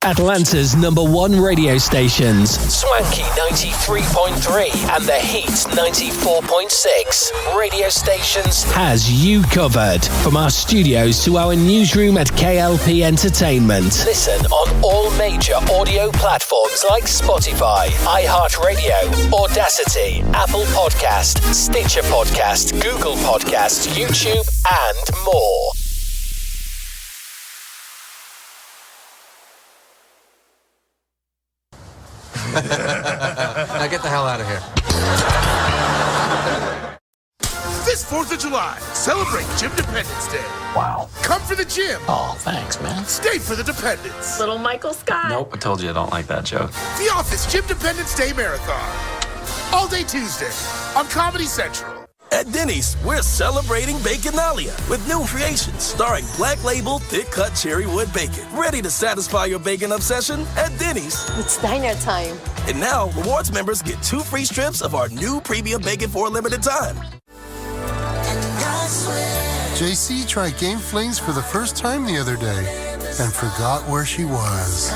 Atlanta's #1 radio stations, Swanky 93.3 and The Heat 94.6 radio stations, has you covered. From our studios to our newsroom at K.L.P Entertainment. Listen on all major audio platforms like Spotify, iHeartRadio, Audacity, Apple Podcast, Stitcher Podcast, Google Podcast, YouTube, and more. Now get the hell out of here. This 4th of July, celebrate Gym Dependence Day. Wow. Come for the gym. Oh, thanks, man. Stay for the Dependence. Little Michael Scott. Nope, I told you I don't like that joke. The Office Gym Dependence Day Marathon. All day Tuesday on Comedy Central. At Denny's, we're celebrating Baconalia with new creations starring Black Label Thick Cut Cherry Wood Bacon. Ready to satisfy your bacon obsession? At Denny's. It's diner time. And now, rewards members get 2 free strips of our new premium bacon for a limited time. JC tried Game Flings for the first time the other day and forgot where she was.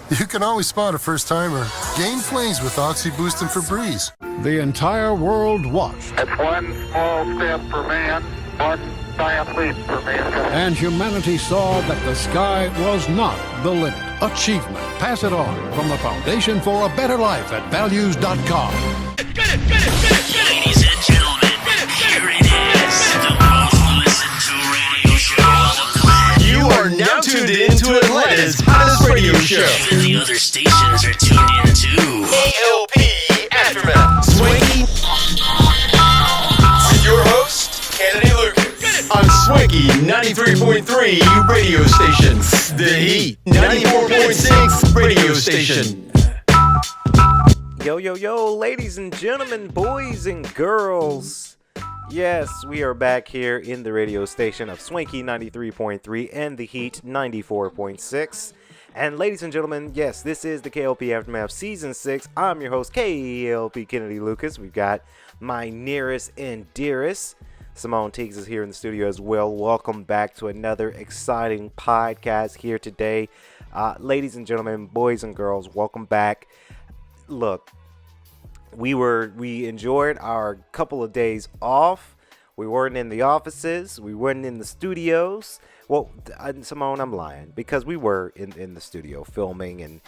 You can always spot a first-timer. Game Flings with Oxy Boost and Febreze. The entire world watched. It's one small step for man, one giant leap for mankind. And humanity saw that the sky was not the limit. Achievement. Pass it on from the Foundation for a Better Life at values.com. Ladies and gentlemen, here it is. The most listened to radio show on the planet. You are now tuned in to Atlanta's hottest radio show. Even the other stations are tuned in too. K.L.P. Aftermath. Swanky. With your host, Kennedy Lucas. On Swanky 93.3 radio station. The Heat 94.6 radio station. Yo, yo, yo, ladies and gentlemen, boys and girls. Yes, we are back here in the radio station of Swanky 93.3 and the Heat 94.6. And ladies and gentlemen, yes, this is the K.L.P. Aftermath Season 6. I'm your host, K.L.P. Kennedy Lucas. We've got my nearest and dearest, Simone Teags, is here in the studio as well. Welcome back to another exciting podcast here today. Ladies and gentlemen, boys and girls, welcome back. Look, we enjoyed our couple of days off. We weren't in the offices. We weren't in the studios. Well, Simone, I'm lying, because we were in the studio filming and,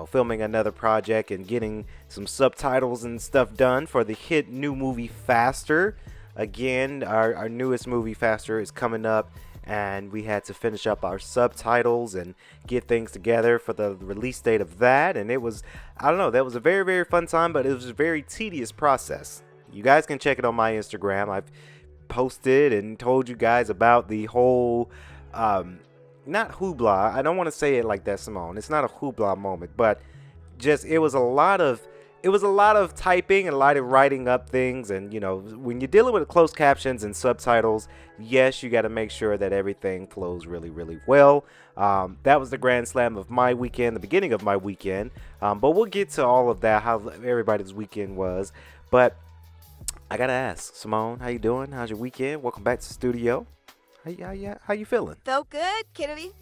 filming another project and getting some subtitles and stuff done for the hit new movie Faster. Again, our newest movie Faster is coming up, and we had to finish up our subtitles and get things together for the release date of that. And it was, that was a very, very fun time, but it was a very tedious process. You guys can check it on my Instagram. I've posted and told you guys about the whole, not hoopla. I don't want to say it like that, Simone. It's not a hoopla moment, but just, it was a lot of typing and a lot of writing up things. And, when you're dealing with closed captions and subtitles, yes, you got to make sure that everything flows really, really well. That was the grand slam of my weekend, the beginning of my weekend. But we'll get to all of that, how everybody's weekend was. But I got to ask, Simone, how you doing? How's your weekend? Welcome back to the studio. How you feeling? Felt good, Kennedy.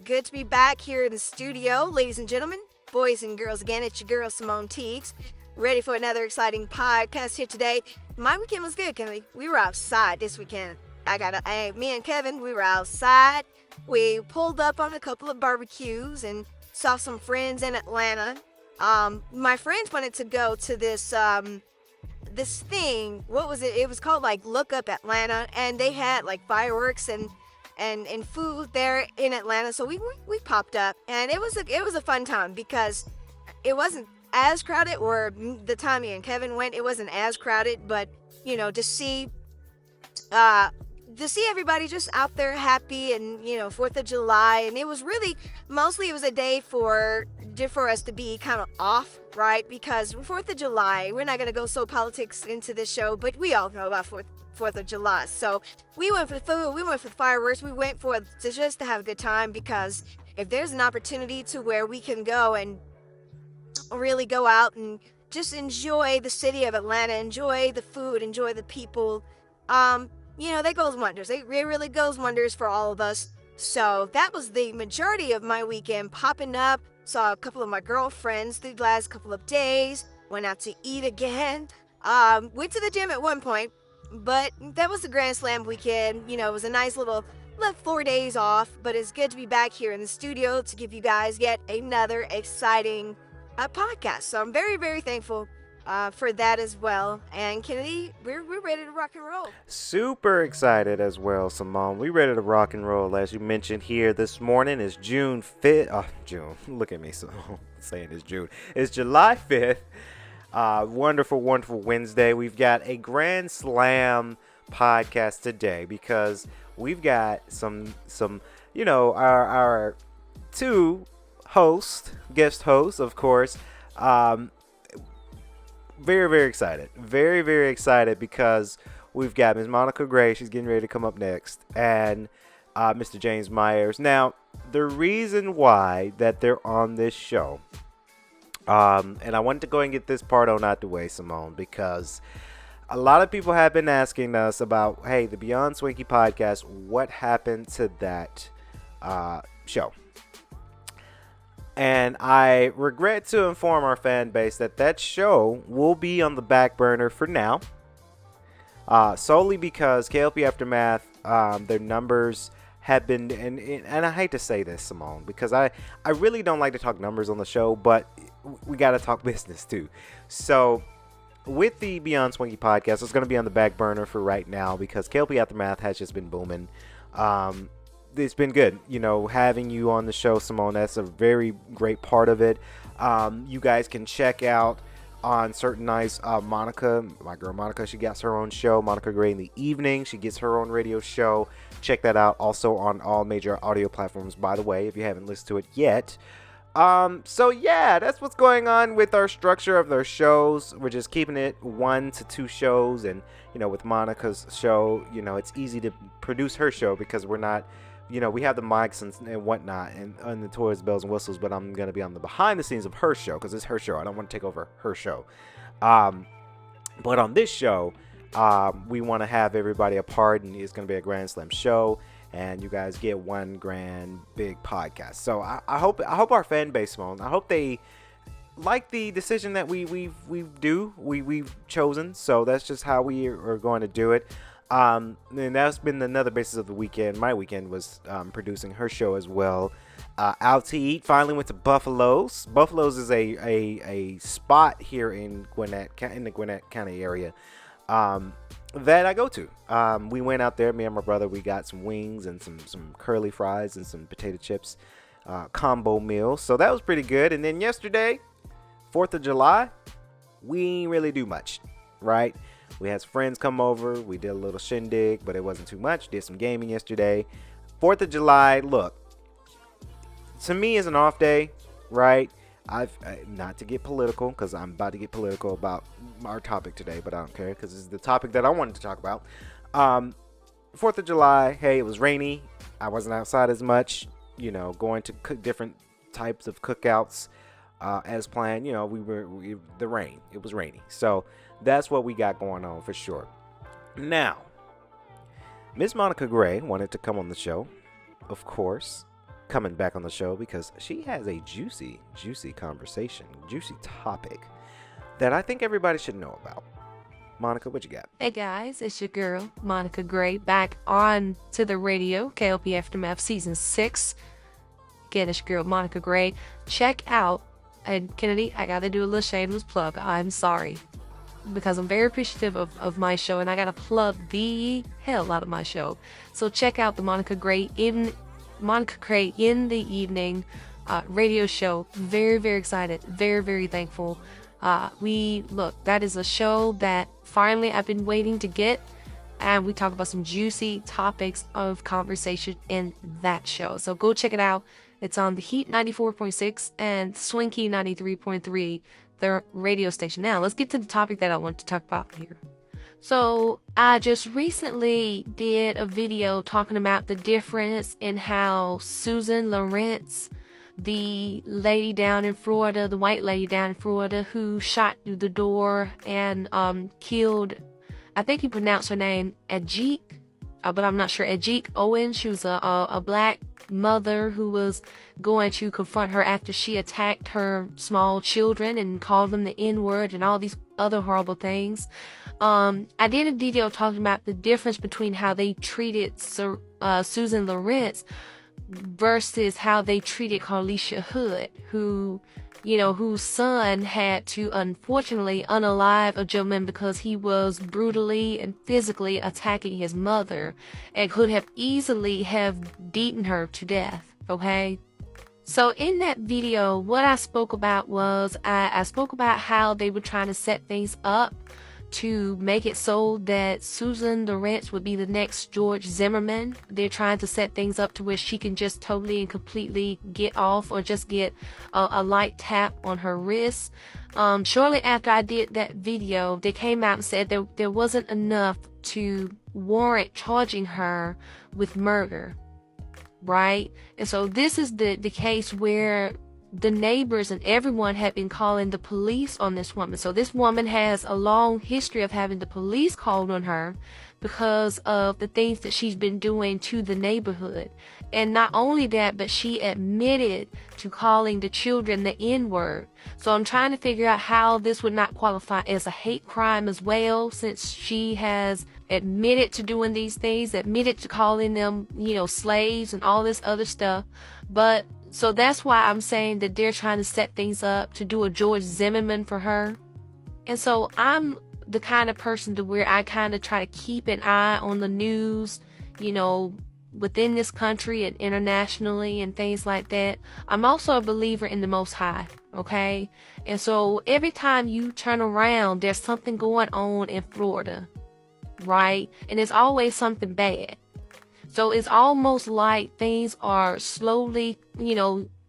Good to be back here in the studio, ladies and gentlemen. Boys and girls, again, it's your girl, Simone Teags, ready for another exciting podcast here today. My weekend was good, Kennedy. We were outside this weekend. Me and Kevin, we were outside. We pulled up on a couple of barbecues and saw some friends in Atlanta. My friends wanted to go to this thing. What was it? It was called, Look Up Atlanta, and they had, fireworks and food there in Atlanta. So we popped up, and it was a fun time because it wasn't as crowded. Or the time me and Kevin went, it wasn't as crowded, but to see everybody just out there happy and 4th of July, and it was really mostly it was a day for us to be kind of off, right? Because 4th of July, we're not gonna go so politics into this show, but we all know about 4th of July. So we went for the food, we went for the fireworks, we went for just to have a good time, because if there's an opportunity to where we can go and really go out and just enjoy the city of Atlanta, enjoy the food, enjoy the people, that goes wonders. It really goes wonders for all of us. So that was the majority of my weekend, popping up. Saw a couple of my girlfriends the last couple of days. Went out to eat again. Went to the gym at one point. But that was the Grand Slam weekend. It was a nice little left 4 days off. But it's good to be back here in the studio to give you guys yet another exciting podcast. So I'm very, very thankful for that as well. And Kennedy, we're ready to rock and roll. Super excited as well, Simone. We ready to rock and roll. As you mentioned here this morning is June 5th. Oh, June. Look at me, Simone, saying it's June. It's July 5th. Wonderful, wonderful Wednesday. We've got a Grand Slam podcast today because we've got some our two guest hosts, of course. Very, very excited. Very, very excited because we've got Ms. Monica Gray. She's getting ready to come up next. And Mr. James Myers. Now, the reason why that they're on this show, and I wanted to go and get this part on out the way, Simone, because a lot of people have been asking us about, hey, the Beyond Swanky podcast, what happened to that show? And I regret to inform our fan base that show will be on the back burner for now. Solely because K.L.P Aftermath, their numbers have been, and I hate to say this, Simone, because I really don't like to talk numbers on the show, but we got to talk business too. So with the Beyond Swanky podcast, it's going to be on the back burner for right now because K.L.P Aftermath has just been booming. It's been good, having you on the show, Simone. That's a very great part of it. You guys can check out on certain nights, Monica, my girl Monica, she gets her own show, Monica Gray in the evening. She gets her own radio show. Check that out. Also on all major audio platforms, by the way, if you haven't listened to it yet. So yeah, that's what's going on with our structure of their shows. We're just keeping it 1 to 2 shows, and with Monica's show, it's easy to produce her show because we're not, we have the mics and whatnot and the toys, bells, and whistles, but I'm going to be on the behind the scenes of her show because it's her show. I don't want to take over her show. But on this show, we want to have everybody a part, and it's going to be a Grand Slam show, and you guys get one grand big podcast. So I hope our fan base, Simone, I hope they like the decision that we've chosen. So that's just how we are going to do it. And that's been another basis of the weekend. My weekend was producing her show as well. Out to eat. Finally went to Buffalo's. Buffalo's is a spot here in the Gwinnett County area that I go to. We went out there, me and my brother. We got some wings and some curly fries and some potato chips combo meal. So that was pretty good. And then yesterday, 4th of July, we ain't really do much, right? We had some friends come over. We did a little shindig, but it wasn't too much. Did some gaming yesterday. 4th of July, look, to me is an off day, right? Not to get political, because I'm about to get political about our topic today, but I don't care because it's the topic that I wanted to talk about. 4th of July, hey, it was rainy. I wasn't outside as much, going to cook different types of cookouts as planned. The rain. It was rainy. So that's what we got going on for sure. Now, Miss Monica Gray wanted to come on the show, of course, coming back on the show because she has a juicy conversation, juicy topic that I think everybody should know about. Monica, what you got? Hey guys, it's your girl, Monica Gray, back on to the radio, K.L.P Aftermath Season 6. Again, it's your girl, Monica Gray. Check out, and Kennedy, I gotta do a little shameless plug. I'm sorry, because I'm very appreciative of my show, and I gotta plug the hell out of my show. So check out the Monica Gray in the evening radio show. Very, very excited. Very, very thankful. That is a show that finally I've been waiting to get, and we talk about some juicy topics of conversation in that show. So go check it out. It's on the Heat 94.6 and Swanky 93.3, the radio station. Now, let's get to the topic that I want to talk about here. So, I just recently did a video talking about the difference in how Susan Lawrence, the lady down in Florida, the white lady down in Florida who shot through the door and killed, I think you pronounce her name, Ajik. but I'm not sure. Ajik Owen, she was a black mother who was going to confront her after she attacked her small children and called them the N-word and all these other horrible things. I did a video talking about the difference between how they treated Susan Lawrence versus how they treated Carlisha Hood, whose son had to unfortunately unalive a gentleman because he was brutally and physically attacking his mother and could have easily have beaten her to death, okay? So in that video, what I spoke about was I spoke about how they were trying to set things up to make it so that Susan Lawrence would be the next George Zimmerman. They're trying to set things up to where she can just totally and completely get off or just get a light tap on her wrist. Shortly after I did that video, they came out and said there wasn't enough to warrant charging her with murder, right? And so this is the case where the neighbors and everyone had been calling the police on this woman. So this woman has a long history of having the police called on her because of the things that she's been doing to the neighborhood. And not only that, but she admitted to calling the children the N-word. So I'm trying to figure out how this would not qualify as a hate crime as well, since she has admitted to doing these things, admitted to calling them, slaves and all this other stuff. But so that's why I'm saying that they're trying to set things up to do a George Zimmerman for her. And so I'm the kind of person to where I kind of try to keep an eye on the news, within this country and internationally and things like that. I'm also a believer in the Most High, okay? And so every time you turn around, there's something going on in Florida, right? And it's always something bad. So it's almost like things are slowly,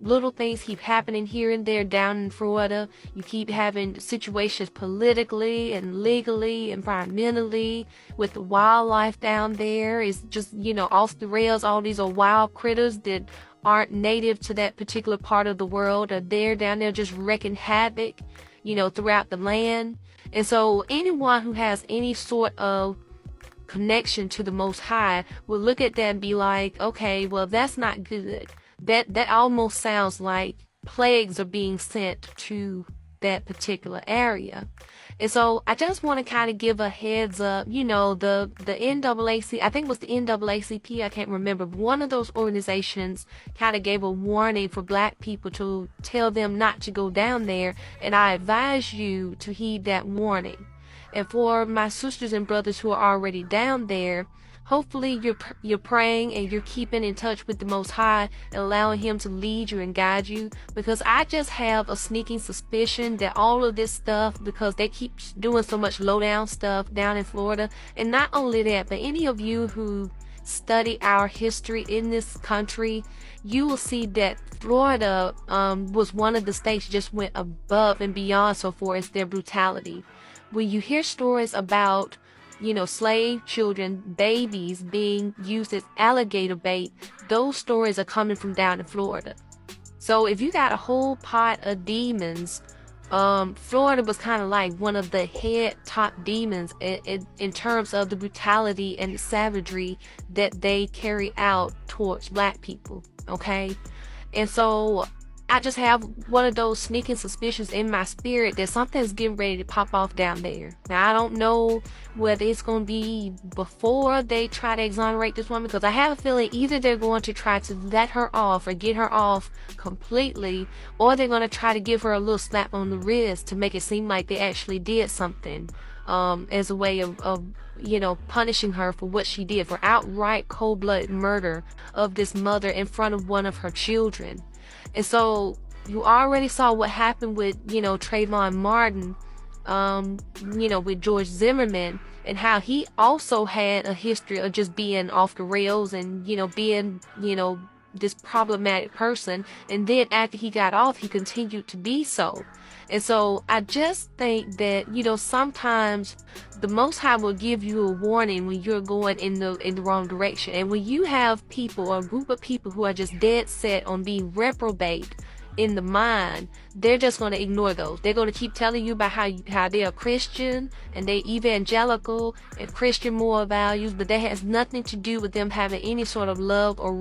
little things keep happening here and there down in Florida. You keep having situations politically and legally, environmentally, with the wildlife down there. It's just, off the rails. All these are wild critters that aren't native to that particular part of the world are there down there just wreaking havoc, throughout the land. And so anyone who has any sort of connection to the Most High will look at that and be like, okay, well, that's not good. That almost sounds like plagues are being sent to that particular area. And so I just want to kind of give a heads up, the NAACP, I think it was the NAACP, I can't remember, but one of those organizations kind of gave a warning for black people to tell them not to go down there, and I advise you to heed that warning. And for my sisters and brothers who are already down there, hopefully you're praying and you're keeping in touch with the Most High and allowing Him to lead you and guide you. Because I just have a sneaking suspicion that all of this stuff, because they keep doing so much low-down stuff down in Florida, and not only that, but any of you who study our history in this country, you will see that Florida was one of the states just went above and beyond so far as their brutality. When you hear stories about, slave children, babies being used as alligator bait, those stories are coming from down in Florida. So if you got a whole pot of demons, Florida was kind of like one of the head top demons in terms of the brutality and the savagery that they carry out towards black people, okay? And so I just have one of those sneaking suspicions in my spirit that something's getting ready to pop off down there. Now, I don't know whether it's going to be before they try to exonerate this woman, because I have a feeling either they're going to try to let her off or get her off completely, or they're going to try to give her a little slap on the wrist to make it seem like they actually did something as a way of punishing her for what she did, for outright cold-blooded murder of this mother in front of one of her children. And so you already saw what happened with, Trayvon Martin, with George Zimmerman, and how he also had a history of just being off the rails and, being, this problematic person. And then after he got off, he continued to be so. And so I just think that, sometimes the Most High will give you a warning when you're going in the wrong direction. And when you have people or a group of people who are just dead set on being reprobate in the mind, they're just going to ignore those. They're going to keep telling you about how they're a Christian and they evangelical and Christian moral values, but that has nothing to do with them having any sort of love or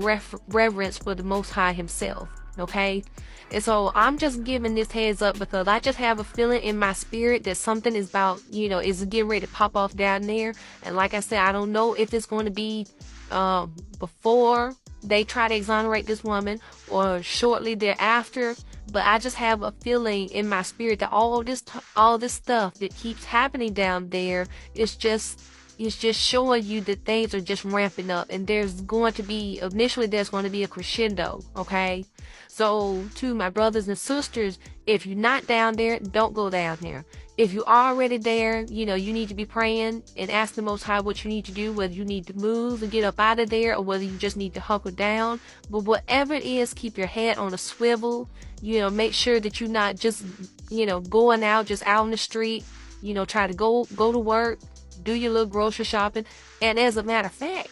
reverence for the Most High himself. Okay? And so I'm just giving this heads up because I just have a feeling in my spirit that something is about, is getting ready to pop off down there. And like I said, I don't know if it's going to be before they try to exonerate this woman or shortly thereafter, but I just have a feeling in my spirit that all this stuff that keeps happening down there is just showing you that things are just ramping up, and there's going to be a crescendo. Okay, so to my brothers and sisters, if you're not down there, don't go down there. If you're already there, you need to be praying and ask the Most High what you need to do, whether you need to move and get up out of there or whether you just need to hunker down. But whatever it is, keep your head on a swivel. Make sure that you're not just, going out, just out on the street, try to go to work, do your little grocery shopping. And as a matter of fact,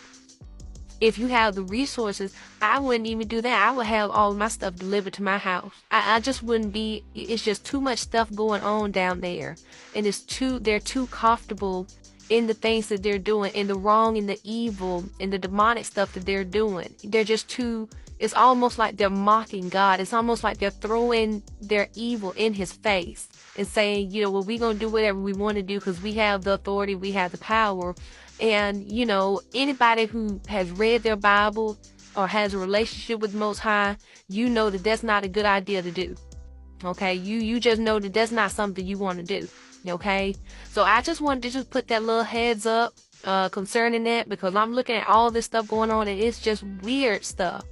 if you have the resources, I wouldn't even do that. I would have all my stuff delivered to my house. I just wouldn't be, it's just too much stuff going on down there. And they're too comfortable in the things that they're doing, in the wrong and the evil and the demonic stuff that they're doing. They're just too, it's almost like they're mocking God. It's almost like they're throwing their evil in his face and saying, well, we're going to do whatever we want to do because we have the authority, we have the power. And, anybody who has read their Bible or has a relationship with the Most High, that that's not a good idea to do. Okay? You just know that that's not something you want to do. Okay? So I just wanted to just put that little heads up concerning that, because I'm looking at all this stuff going on and it's just weird stuff.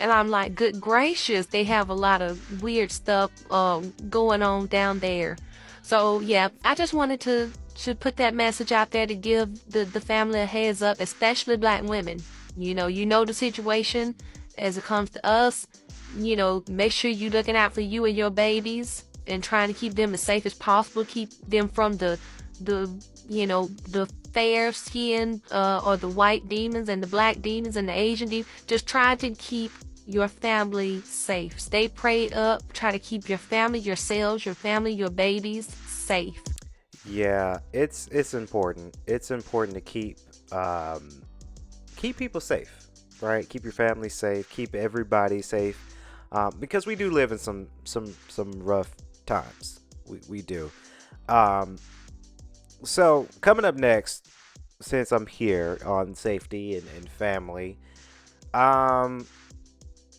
And I'm like, good gracious, they have a lot of weird stuff going on down there. So, yeah, I just wanted to put that message out there to give the family a heads up, especially black women. You know the situation as it comes to us. Make sure you're looking out for you and your babies and trying to keep them as safe as possible. Keep them from the fair skin or the white demons and the black demons and the Asian demons. Just try to keep your family safe. Stay prayed up. Try to keep your family, yourselves, your family, your babies safe. Yeah, it's important. It's important to keep people safe, right? Keep your family safe. Keep everybody safe, because we do live in some rough times. We do. So coming up next, since I'm here on safety and family,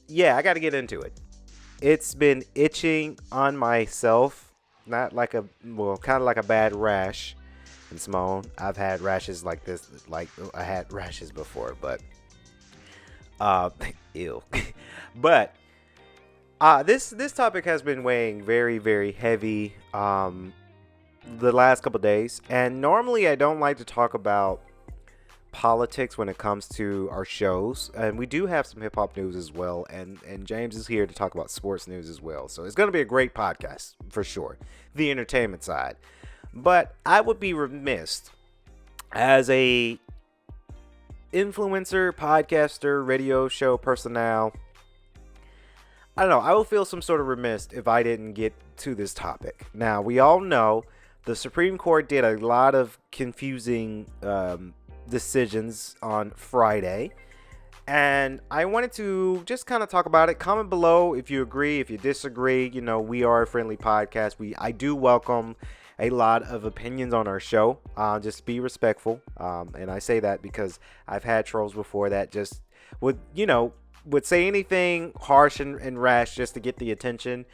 yeah, I got to get into it. It's been itching on myself. Not like kind of like a bad rash. And Simone, I've had rashes like this. Like I had rashes before, but ew. But this topic has been weighing very, very heavy the last couple days. And normally I don't like to talk about politics when it comes to our shows, and we do have some hip-hop news as well, and James is here to talk about sports news as well, so it's going to be a great podcast for sure, the entertainment side. But I would be remiss as a influencer, podcaster, radio show personnel, I don't know, I will feel some sort of remiss if I didn't get to this topic. Now, we all know the Supreme Court did a lot of confusing decisions on Friday, and I wanted to just kind of talk about it. Comment below if you agree, if you disagree. We are a friendly podcast. I do welcome a lot of opinions on our show. Just be respectful, and I say that because I've had trolls before that just would say anything harsh and rash just to get the attention.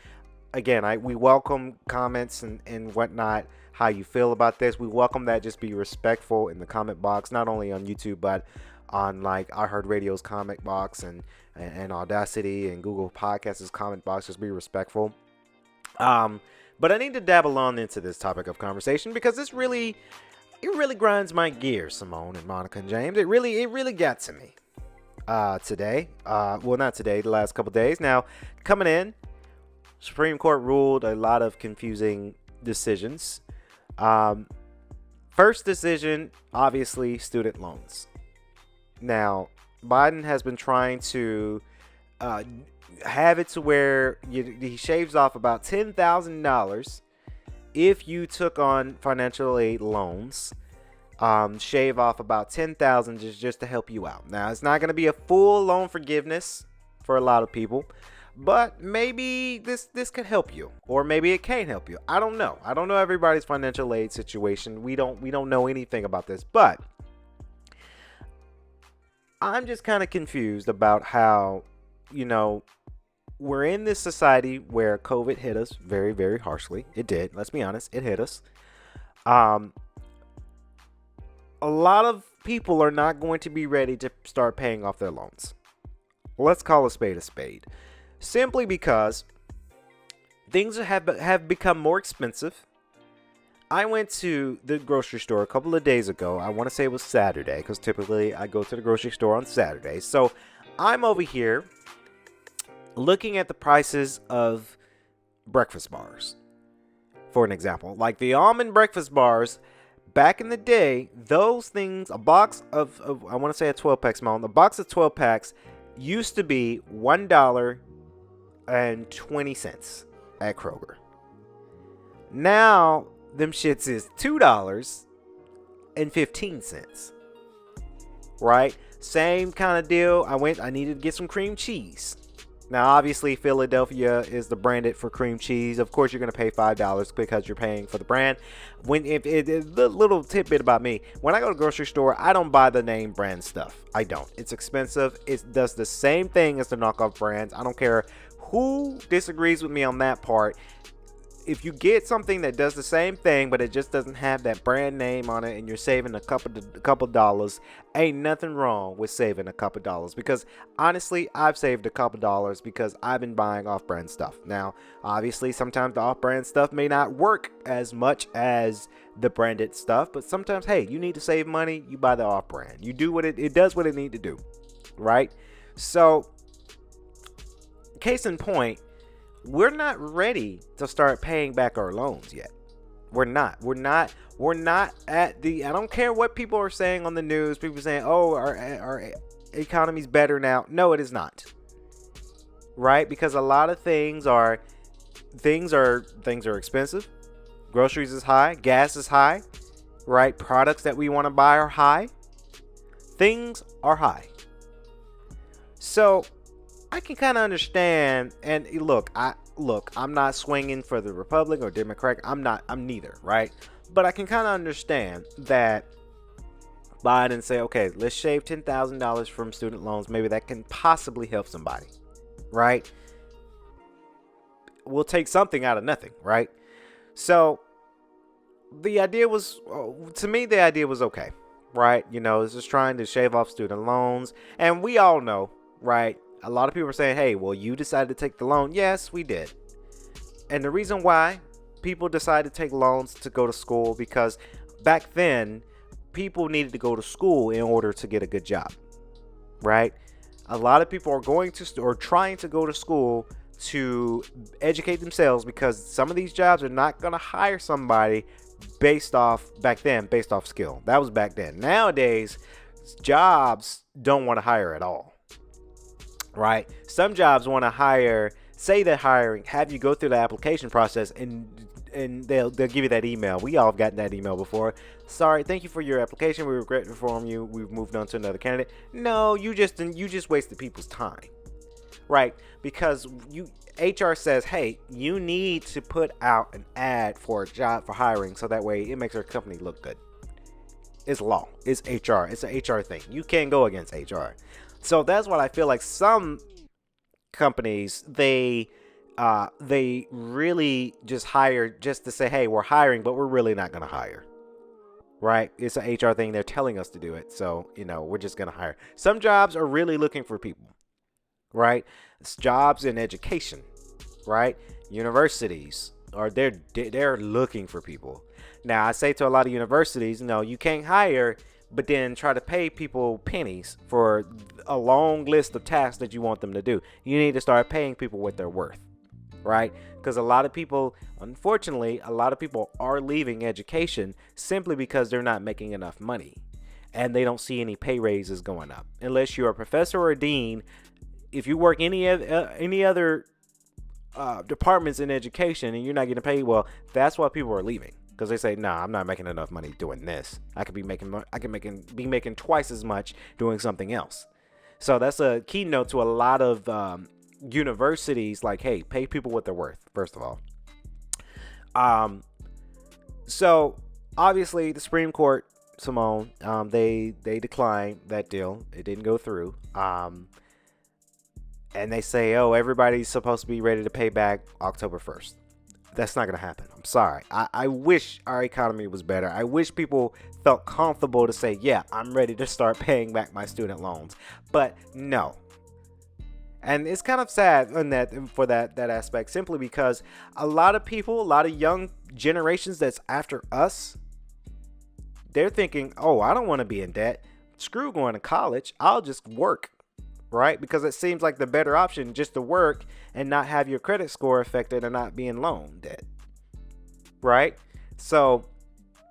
Again, we welcome comments and whatnot, how you feel about this. We welcome that. Just be respectful in the comment box, not only on YouTube, but on like iHeartRadio's comment box and Audacity and Google Podcasts' comment box. Just be respectful. But I need to dabble on into this topic of conversation because it really grinds my gears, Simone and Monica and James. It really got to me today. Well, not today, the last couple days. Now, coming in, Supreme Court ruled a lot of confusing decisions. First decision, obviously, student loans. Now, Biden has been trying to have it to where he shaves off about $10,000 if you took on financial aid loans. Shave off about $10,000 just to help you out. Now, it's not going to be a full loan forgiveness for a lot of people, but maybe this could help you, or maybe it can't help you. I don't know. I don't know everybody's financial aid situation. We don't know anything about this, but I'm just kind of confused about how, we're in this society where COVID hit us very, very harshly. It did. Let's be honest. It hit us. A lot of people are not going to be ready to start paying off their loans. Let's call a spade, simply because things have become more expensive. I went to the grocery store a couple of days ago. I want to say it was Saturday, because typically I go to the grocery store on Saturdays. So I'm over here looking at the prices of breakfast bars. For an example, like the almond breakfast bars, back in the day, those things, a box of I want to say a 12-pack small, the box of 12 packs used to be $1.20 at Kroger. Now, them shits is $2.15. Right? Same kind of deal. I needed to get some cream cheese. Now, obviously, Philadelphia is the branded for cream cheese. Of course, you're going to pay $5 because you're paying for the brand. The little tidbit about me, when I go to the grocery store, I don't buy the name brand stuff. I don't. It's expensive. It does the same thing as the knockoff brands. I don't care who disagrees with me on that part. If you get something that does the same thing, but it just doesn't have that brand name on it, and you're saving a couple dollars, ain't nothing wrong with saving a couple dollars. Because honestly, I've saved a couple dollars because I've been buying off-brand stuff. Now, obviously, sometimes the off-brand stuff may not work as much as the branded stuff, but sometimes, hey, you need to save money, you buy the off-brand. You do what it does what it need to do, right? So, case in point, we're not ready to start paying back our loans yet. We're not at the, I don't care what people are saying on the news. People saying, oh, our economy's better now. No, it is not. Right? Because a lot of things are expensive. Groceries is high. Gas is high. Right? Products that we want to buy are high. Things are high. So I can kind of understand, and I'm not swinging for the Republican or Democrat. I'm neither, right? But I can kind of understand that Biden say, okay, let's shave $10,000 from student loans. Maybe that can possibly help somebody, right? We'll take something out of nothing, right? So the idea was, to me, the idea was okay, right? It's just trying to shave off student loans, and we all know, right? A lot of people are saying, hey, well, you decided to take the loan. Yes, we did. And the reason why people decided to take loans to go to school, because back then, people needed to go to school in order to get a good job, right? A lot of people are going to or trying to go to school to educate themselves, because some of these jobs are not going to hire somebody based off skill. That was back then. Nowadays, jobs don't want to hire at all. Right? Some jobs want to hire, say they're hiring, have you go through the application process, and they'll give you that email. We all have gotten that email before. Sorry, thank you for your application. We regret to inform you we've moved on to another candidate. No, you just wasted people's time. Right? Because HR says, hey, you need to put out an ad for a job for hiring, so that way it makes our company look good. It's law. It's HR. It's an HR thing. You can't go against HR. So that's what I feel like some companies, they really just hire just to say, hey, we're hiring, but we're really not going to hire. Right? It's an HR thing. They're telling us to do it. So, we're just going to hire. Some jobs are really looking for people. Right? It's jobs in education. Right? Universities they're looking for people. Now, I say to a lot of universities, you can't hire, but then try to pay people pennies for a long list of tasks that you want them to do. You need to start paying people what they're worth, right? Because a lot of people, unfortunately, are leaving education simply because they're not making enough money, and they don't see any pay raises going up. Unless you're a professor or a dean, if you work any other departments in education and you're not getting paid well, that's why people are leaving, because they say, nah, I'm not making enough money doing this. I could be making twice as much doing something else. So that's a keynote to a lot of universities, like, hey, pay people what they're worth, first of all. So obviously the Supreme Court, Simone, they declined that deal. It didn't go through. And they say, oh, everybody's supposed to be ready to pay back October 1st. That's not going to happen. I'm sorry. I wish our economy was better. I wish people felt comfortable to say, yeah, I'm ready to start paying back my student loans. But no. And it's kind of sad for that aspect, simply because a lot of people, a lot of young generations that's after us, they're thinking, oh, I don't want to be in debt. Screw going to college. I'll just work. Right? Because it seems like the better option, just to work and not have your credit score affected and not be in loan debt. Right? So,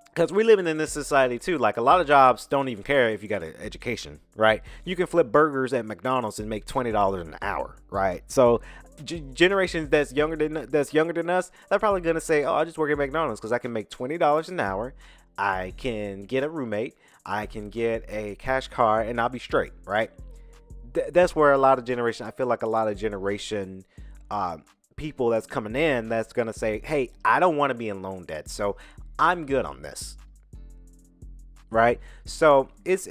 because we're living in this society too, like a lot of jobs don't even care if you got an education, right? You can flip burgers at McDonald's and make $20 an hour, right? So generations that's younger than us, they're probably gonna say, oh, I just work at McDonald's because I can make $20 an hour. I can get a roommate, I can get a cash car, and I'll be straight, right? That's where I feel like a lot of generation people that's coming in, that's going to say, hey, I don't want to be in loan debt, so I'm good on this. Right? So it's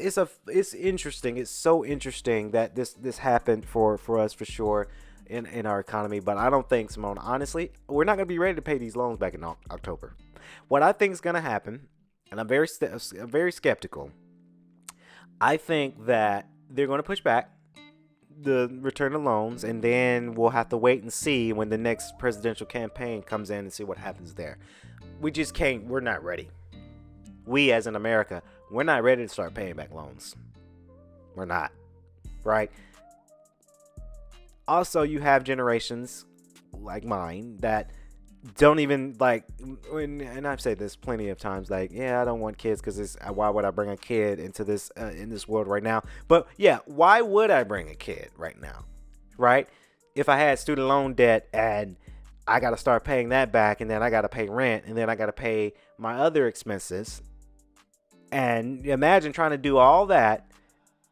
interesting. It's so interesting that this happened for us, for sure, in our economy. But I don't think, Simone, honestly, we're not going to be ready to pay these loans back in October. What I think is going to happen, and I'm very skeptical, I think that they're going to push back the return of loans, and then we'll have to wait and see when the next presidential campaign comes in and see what happens there. We're not ready. We, as in America, we're not ready to start paying back loans. We're not. Right? Also, you have generations like mine that don't even and I've said this plenty of times, like, yeah, I don't want kids because why would I bring a kid into this in this world right now? But yeah, why would I bring a kid right now? Right? If I had student loan debt and I got to start paying that back, and then I got to pay rent, and then I got to pay my other expenses, and imagine trying to do all that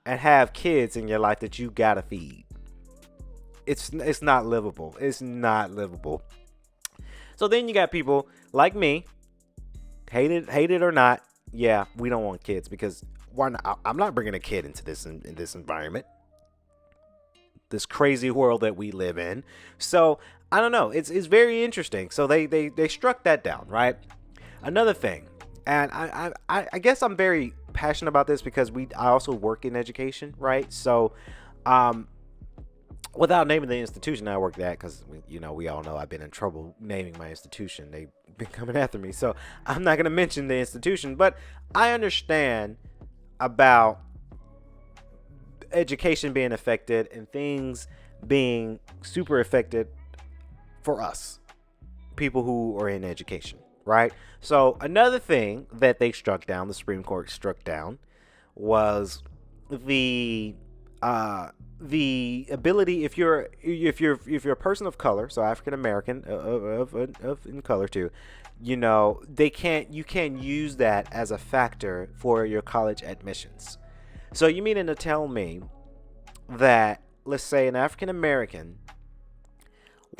and have kids in your life that you got to feed. It's not livable. It's not livable. So then you got people like me, hate it or not, yeah, we don't want kids, because why not? I'm not bringing a kid into this in this environment, this crazy world that we live in. So I don't know. It's very interesting. So they struck that down, right? Another thing, and I guess I'm very passionate about this because I also work in education, right? So without naming the institution I worked at, because we all know I've been in trouble naming my institution. They've been coming after me, so I'm not going to mention the institution. But I understand about education being affected and things being super affected for us, people who are in education, right? So another thing that they struck down, the Supreme Court struck down, was the ability, if you're a person of color, so African American of in color too, you can't use that as a factor for your college admissions. So you mean to tell me that, let's say, an African American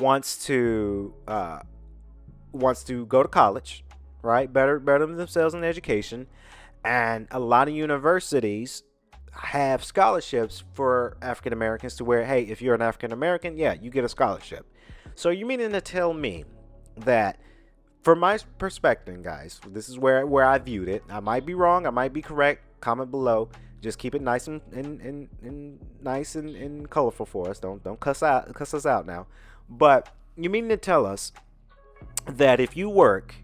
wants to go to college, right? Better themselves in education, and a lot of universities have scholarships for African Americans to where, hey, if you're an African American, yeah, you get a scholarship. So you meaning to tell me that, from my perspective, guys, this is where I viewed it. I might be wrong, I might be correct. Comment below. Just keep it nice and nice and colorful for us. Don't cuss us out now. But you mean to tell us that if you work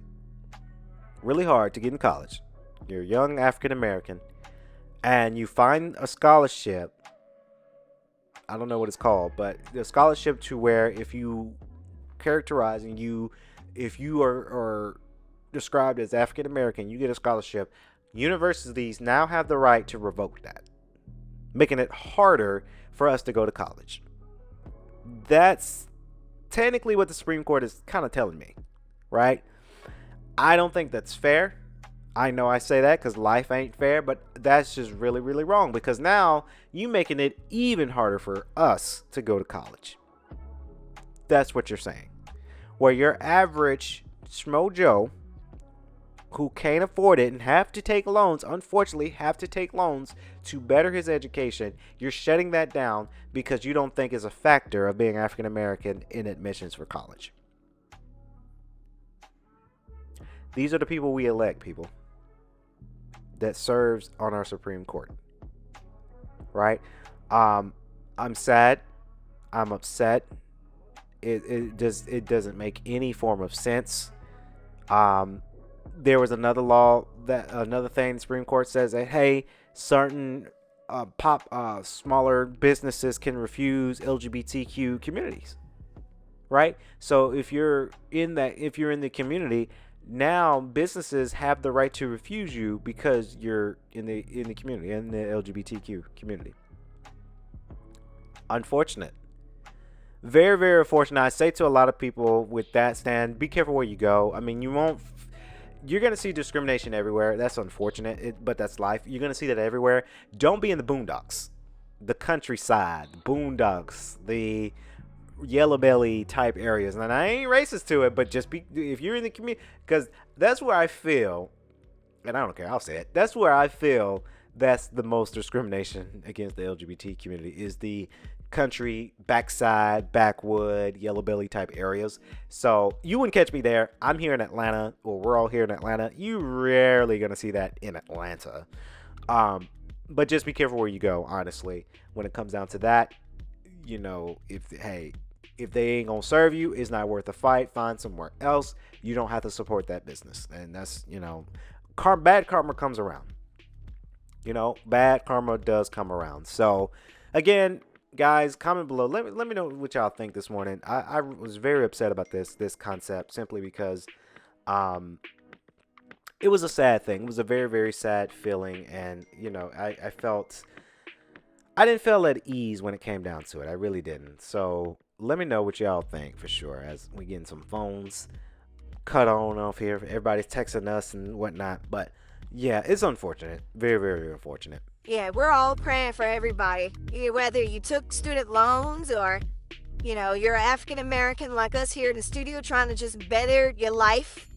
really hard to get in college, you're a young African American, and you find a scholarship, I don't know what it's called, but the scholarship to where if you characterize and if you are described as African American, you get a scholarship. Universities now have the right to revoke that, making it harder for us to go to college. That's technically what the Supreme Court is kind of telling me, right? I don't think that's fair. I know I say that because life ain't fair, but that's just really, really wrong, because now you making it even harder for us to go to college. That's what you're saying. Where your average Schmo Joe who can't afford it and have to take loans, unfortunately have to take loans to better his education, you're shutting that down because you don't think is a factor of being African American in admissions for college. These are the people we elect, people, that serves on our Supreme Court, right? I'm sad. I'm upset. It doesn't make any form of sense. There was another thing the Supreme Court says that, hey, certain smaller businesses can refuse LGBTQ communities, right? So if you're in the community, now businesses have the right to refuse you because you're in the community, in the LGBTQ community. Unfortunate. Very, very unfortunate. I say to a lot of people with that stand, be careful where you go. I mean, you're going to see discrimination everywhere. That's unfortunate, but that's life. You're going to see that everywhere. Don't be in the boondocks, the countryside, boondocks, the yellow belly type areas. And I ain't racist to it, but just if you're in the community, because that's where I feel, and I don't care, I'll say it, that's where I feel that's the most discrimination against the LGBT community, is the country, backside, backwood, yellow belly type areas. So you wouldn't catch me there. I'm here in Atlanta, or we're all here in Atlanta. You rarely gonna see that in Atlanta. But just be careful where you go, honestly, when it comes down to that. You know, if they ain't gonna serve you, it's not worth the fight. Find somewhere else. You don't have to support that business. And that's, bad karma comes around. Bad karma does come around. So again, guys, comment below. Let me know what y'all think this morning. I was very upset about this concept, simply because it was a sad thing. It was a very, very sad feeling, and I didn't feel at ease when it came down to it. I really didn't. So let me know what y'all think, for sure, as we getting some phones cut on off here. Everybody's texting us and whatnot, but yeah, it's unfortunate. Very, very unfortunate. Yeah, we're all praying for everybody. Whether you took student loans or, you're African American like us here in the studio trying to just better your life.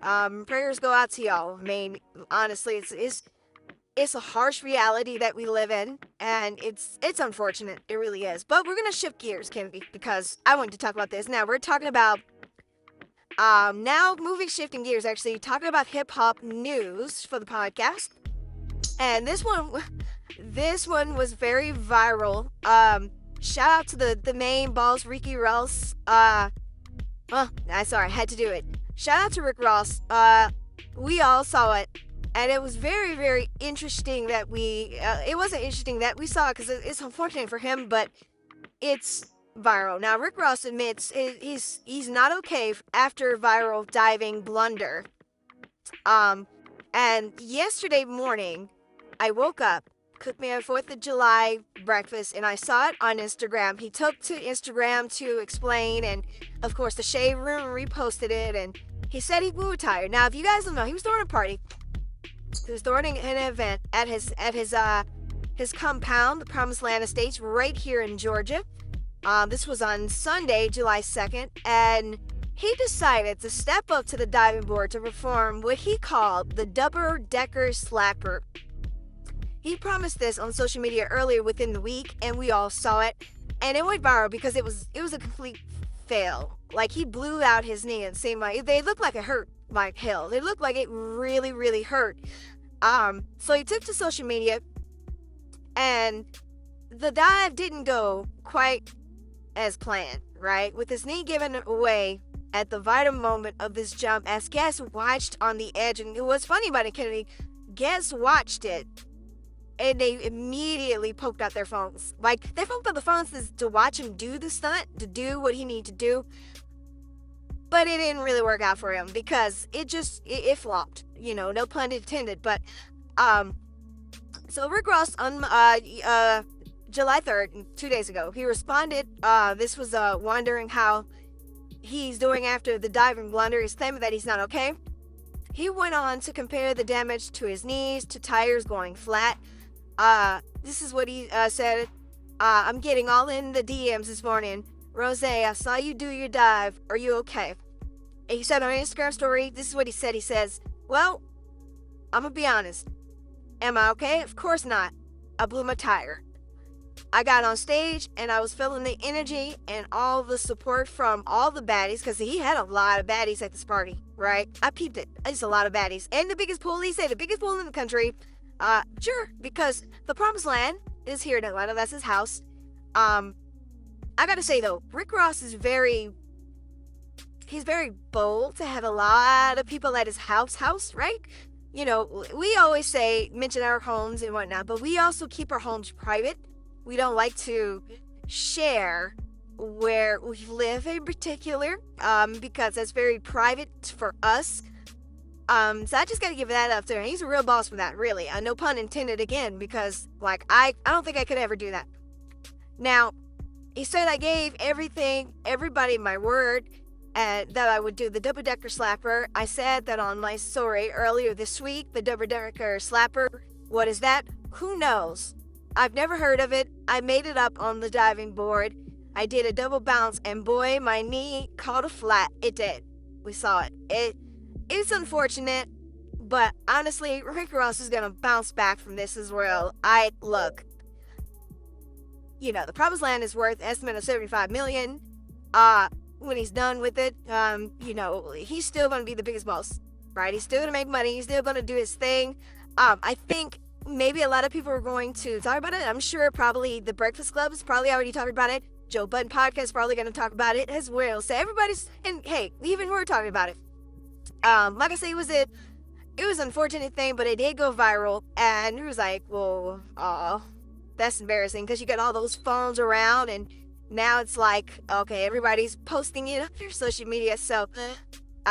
Prayers go out to y'all. I mean, honestly, it's a harsh reality that we live in, and it's unfortunate. It really is. But we're gonna shift gears, Kennedy, because I wanted to talk about this. Now we're talking about shifting gears, actually, talking about hip hop news for the podcast. And this one was very viral. Shout out to the main boss, Ricky Ross. I had to do it. Shout out to Rick Ross. We all saw it, and it was very, very interesting that it wasn't interesting that we saw it, because it's unfortunate for him, but it's viral. Now, Rick Ross admits he's not okay after viral diving blunder. And yesterday morning, I woke up, cooked me a 4th of July breakfast, and I saw it on Instagram. He took to Instagram to explain, and of course the Shade Room reposted it, and he said he blew a tire. Now, if you guys don't know, he was throwing a party. He was throwing an event at his compound, the Promised Land Estates, right here in Georgia. This was on Sunday, July 2nd, and he decided to step up to the diving board to perform what he called the double-decker slapper. He promised this on social media earlier within the week, and we all saw it, and it went viral because it was a complete fail. Like, he blew out his knee, and they looked like it hurt like hell. They looked like it really, really hurt. So he took to social media, and the dive didn't go quite as planned, right? With his knee given away at the vital moment of this jump, as guests watched on the edge. And it was funny about it, Kennedy, guests watched it, and they immediately poked out their phones. Like, they poked out the phones to watch him do the stunt, to do what he needed to do. But it didn't really work out for him, because it flopped. No pun intended. But so Rick Ross July 3rd, 2 days ago, he responded. This was wondering how he's doing after the diving blunder. He's claiming that he's not okay. He went on to compare the damage to his knees to tires going flat. This is what he said. I'm getting all in the DMs this morning. Rose, I saw you do your dive. Are you okay? And he said on his Instagram story, this is what he said. He says, well, I'm going to be honest. Am I okay? Of course not. I blew my tire. I got on stage and I was feeling the energy and all the support from all the baddies, because he had a lot of baddies at this party, right? I peeped it. It's a lot of baddies. And the biggest pool, he said the biggest pool in the country. Sure, because the promised land is here in Atlanta. That's his house. I gotta say though, Rick Ross is he's very bold to have a lot of people at his house, right? You know, we always mention our homes and whatnot, but we also keep our homes private. We don't like to share where we live in particular, because that's very private for us. So I just gotta give that up to him. He's a real boss for that, really. No pun intended again, because like I don't think I could ever do that. Now, he said I gave everybody my word, that I would do the double-decker slapper. I said that on my story earlier this week. The double-decker slapper. What is that? Who knows? I've never heard of it. I made it up on the diving board. I did a double bounce, and boy, my knee caught a flat. It did. We saw it. It's unfortunate, but honestly, Rick Ross is gonna bounce back from this as well. Look. You know, the promised land is worth an estimate of $75 million. When he's done with it, you know, he's still gonna be the biggest boss, right? He's still gonna make money. He's still gonna do his thing. I think maybe a lot of people are going to talk about it. I'm sure probably the Breakfast Club is probably already talking about it. Joe Budden podcast is probably gonna talk about it as well. So everybody's, and hey, even we're talking about it. Like I say, it was an unfortunate thing, but it did go viral, and it was like, well, that's embarrassing, because you got all those phones around, and now it's like, okay, everybody's posting it on their social media. So,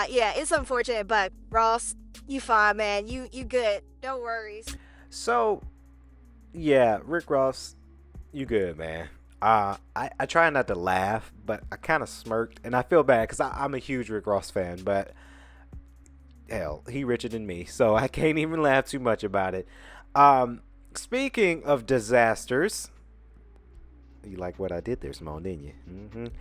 yeah, it's unfortunate, but Ross, you fine, man. You good. No worries. So, yeah, Rick Ross, you good, man. I try not to laugh, but I kind of smirked, and I feel bad because I'm a huge Rick Ross fan, but hell, he richer than me, so I can't even laugh too much about it. Speaking of disasters, you like what I did there, Simone, didn't you?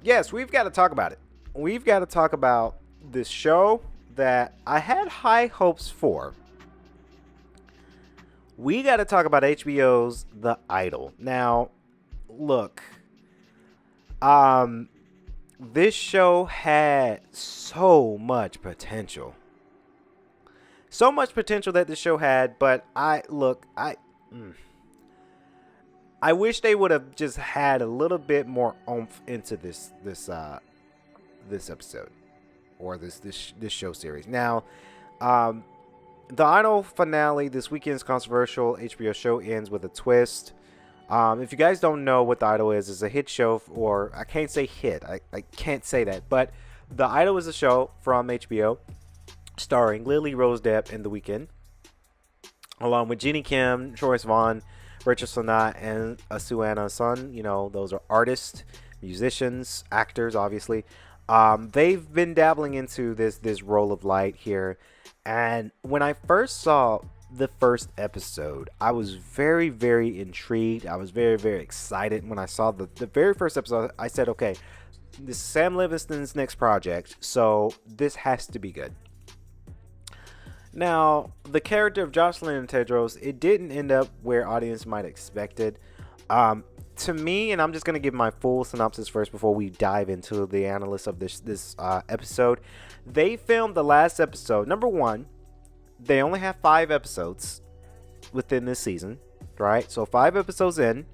Yes, we've got to talk about it. We've got to talk about this show that I had high hopes for. We got to talk about HBO's The Idol. Now, look, this show had so much potential. So much potential that the show had, but I wish they would have just had a little bit more oomph into this episode or this show series. Now, the Idol finale, this weekend's controversial HBO show, ends with a twist. If you guys don't know what The Idol is, it's a hit show, or I can't say hit. I can't say that, but The Idol is a show from HBO starring Lily Rose Depp and The Weeknd, along with Jenny Kim, Troye Sivan, Rachel Sonat, and Asuana Sun. You know, those are artists, musicians, actors, obviously. They've been dabbling into this role of light here. And when I first saw the first episode, I was very, very intrigued. I was very, very excited when I saw the very first episode. I said, okay, this is Sam Livingston's next project, so this has to be good. Now, the character of Jocelyn and Tedros, it didn't end up where audience might expected. To me, and I'm just going to give my full synopsis first before we dive into the analysis of this episode. They filmed the last episode. Number one, they only have 5 episodes within this season, right? So 5 episodes in.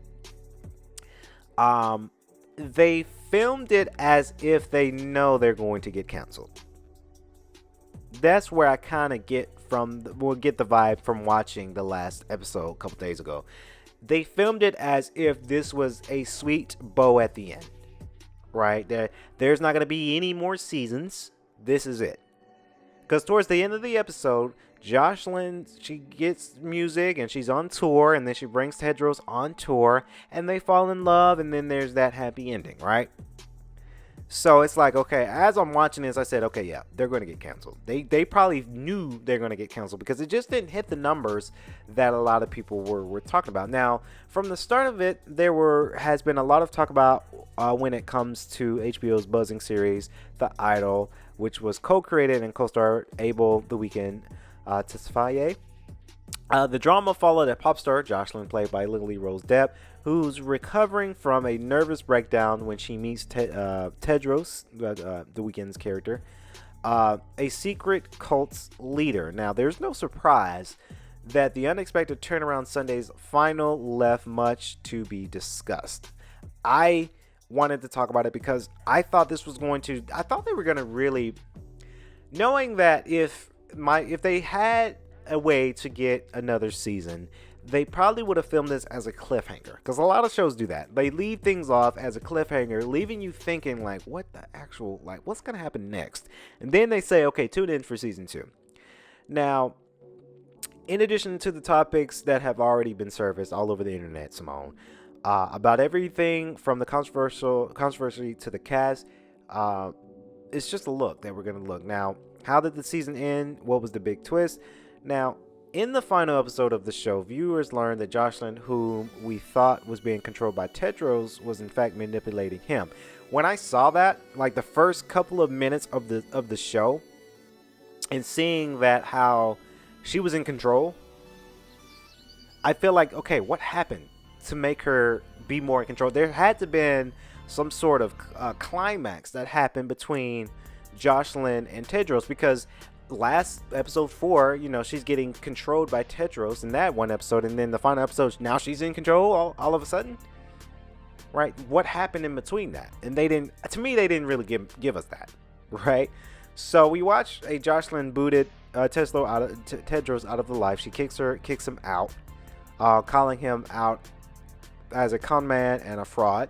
They filmed it as if they know they're going to get canceled. That's where I kind of get the vibe from watching the last episode a couple days ago. They filmed it as if this was a sweet bow at the end, right? There's not going to be any more seasons. This is it. Because towards the end of the episode, Jocelyn, she gets music and she's on tour, and then she brings Tedros on tour, and they fall in love, and then there's that happy ending, right? So it's like, okay, as I'm watching this, I said, okay, yeah, they're going to get canceled. They probably knew they're going to get canceled because it just didn't hit the numbers that a lot of people were talking about. Now, from the start of it, has been a lot of talk about when it comes to HBO's buzzing series, The Idol, which was co-created and co-starred Abel The Weeknd Tesfaye. The drama followed a pop star, Jocelyn, played by Lily Rose Depp, who's recovering from a nervous breakdown when she meets Tedros, The Weeknd's character, a secret cult's leader. Now, there's no surprise that the unexpected turnaround Sunday's final left much to be discussed. I wanted to talk about it because I thought they were going to really, knowing that if they had a way to get another season, they probably would have filmed this as a cliffhanger, because a lot of shows do that. They leave things off as a cliffhanger, leaving you thinking like, what the actual, like, what's gonna happen next? And then they say, okay, tune in for season 2. Now, in addition to the topics that have already been surfaced all over the internet, Simone, about everything from the controversy to the cast, it's just a look that we're gonna look. Now, how did the season end? What was the big twist? Now, in the final episode of the show, viewers learned that Jocelyn, whom we thought was being controlled by Tedros, was in fact manipulating him. When I saw that, like the first couple of minutes of the show, and seeing that how she was in control, I feel like, okay, what happened to make her be more in control? There had to been some sort of climax that happened between Jocelyn and Tedros, because last episode 4, she's getting controlled by Tedros in that one episode, and then the final episode, now she's in control all of a sudden, right? What happened in between that? And they didn't really give us that, right? So we watched a Jocelyn booted Tedros out of the life. She kicks him out, calling him out as a con man and a fraud.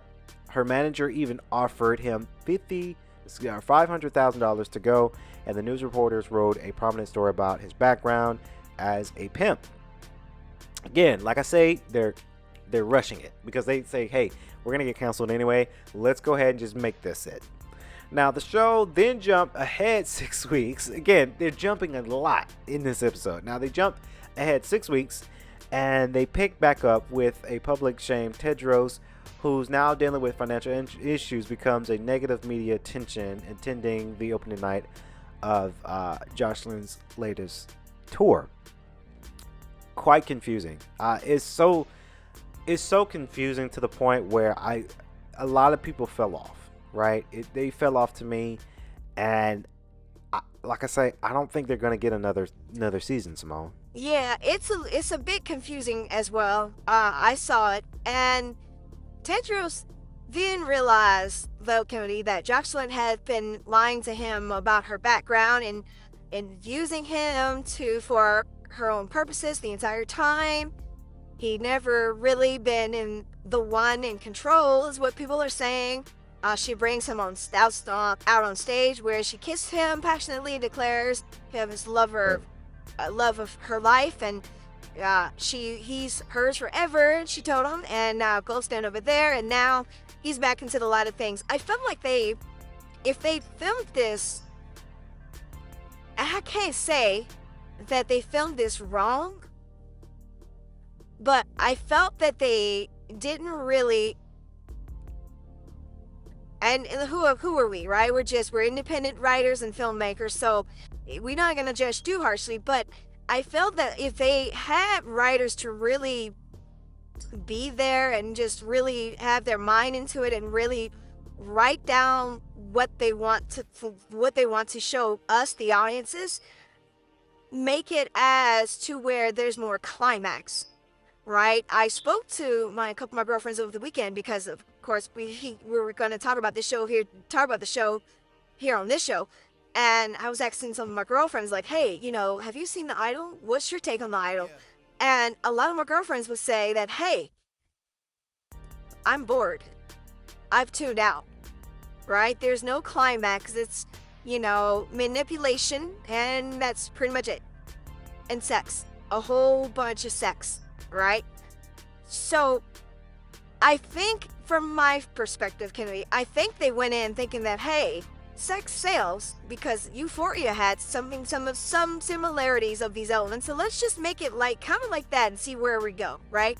Her manager even offered him $500,000 to go, and the news reporters wrote a prominent story about his background as a pimp. Again, like I say, they're rushing it because they say, hey, we're gonna get canceled anyway, let's go ahead and just make this it. Now, the show then jumped ahead 6 weeks. Again, they're jumping a lot in this episode. Now, they jump ahead 6 weeks, and they pick back up with a public shame. Tedros, who's now dealing with financial issues, becomes a negative media attention attending the opening night of Jocelyn's latest tour. Quite confusing. It's so confusing to the point where a lot of people fell off, right? They fell off to me, and like I say, I don't think they're going to get another season, Simone. Yeah, it's a bit confusing as well. I saw it, and Tedros then realized, though, Cody, that Jocelyn had been lying to him about her background and using him for her own purposes the entire time. He never really been the one in control, is what people are saying. She brings him out on stage, where she kissed him passionately, declares him his love of her life, and he's hers forever, she told him, and now go stand over there, and now he's back into the light of things. I felt like if they filmed this, I can't say that they filmed this wrong, but I felt that they didn't really. And who are we, right? We're independent writers and filmmakers, so we're not gonna judge too harshly. But I felt that if they had writers to really be there and just really have their mind into it and really write down what they want to show us, the audiences, make it as to where there's more climax, right? I spoke to a couple of my girlfriends over the weekend because, of course, we were going to talk about the show here on this show, and I was asking some of my girlfriends, like, hey, have you seen The Idol? What's your take on The Idol? Yeah. And a lot of my girlfriends would say that, hey, I'm bored. I've tuned out, right? There's no climax. manipulation, and that's pretty much it. And sex. A whole bunch of sex, right? So, I think, from my perspective, Kennedy, I think they went in thinking that, hey, sex sells because Euphoria had some similarities of these elements, so let's just make it kind of like that and see where we go, right?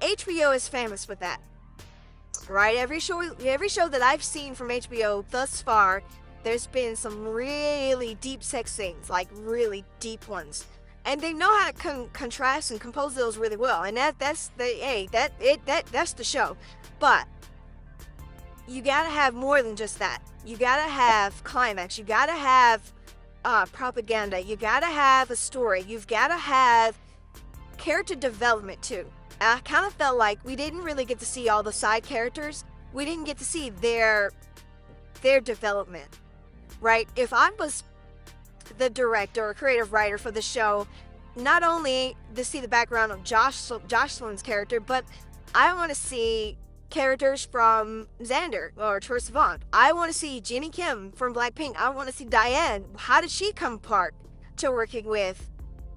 HBO is famous with that, right? Every show that I've seen from HBO thus far, there's been some really deep sex scenes, like really deep ones, and they know how to contrast and compose those really well, and that's the show. But you gotta have more than just that. You gotta have climax. You gotta have propaganda. You gotta have a story. You've gotta have character development too. I kind of felt like we didn't really get to see all the side characters. We didn't get to see their development, right? If I was the director or creative writer for the show, not only to see the background of Jocelyn's character, but I want to see characters from Xander or Troye Sivan. I want to see Jenny Kim from Blackpink. I want to see Diane. How did she come part to working with